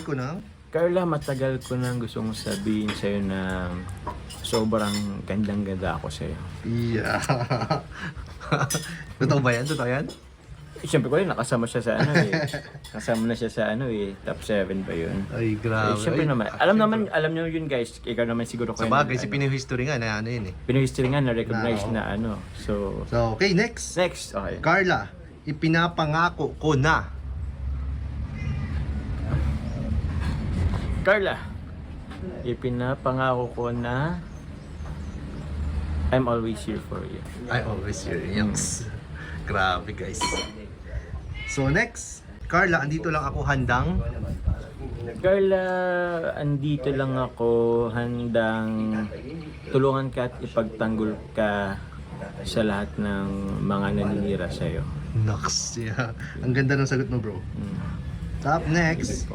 ko na. Carla, matagal ko nang gustong sabihin sa'yo na sobrang gandang-ganda ako sa'yo. Yeah. Totoo ba yan? Totoo yan? Siyempre ko rin, nakasama siya sa ano eh. Kasama na siya sa ano eh. Top 7 ba yun? Ay, grabe. Siyempre Ay, naman. Alam niyo yun guys. Ikaw naman siguro Sa kayo. bagay, si Pinoy History nga na ano yun eh. Pinoy History nga na-recognize Na, na ano. So, So, okay, next. next. Okay. Carla, ipinapangako ko na. Carla, ipinapangako ko na I'm always here for you. I always hear yes. Grabe guys. So next, Carla, andito lang ako handang. Carla, andito lang ako handang tulungan ka at ipagtanggol ka sa lahat ng mga naninira sa'yo. Nox, yeah. Ang ganda ng sagot mo, bro. Mm. Top next,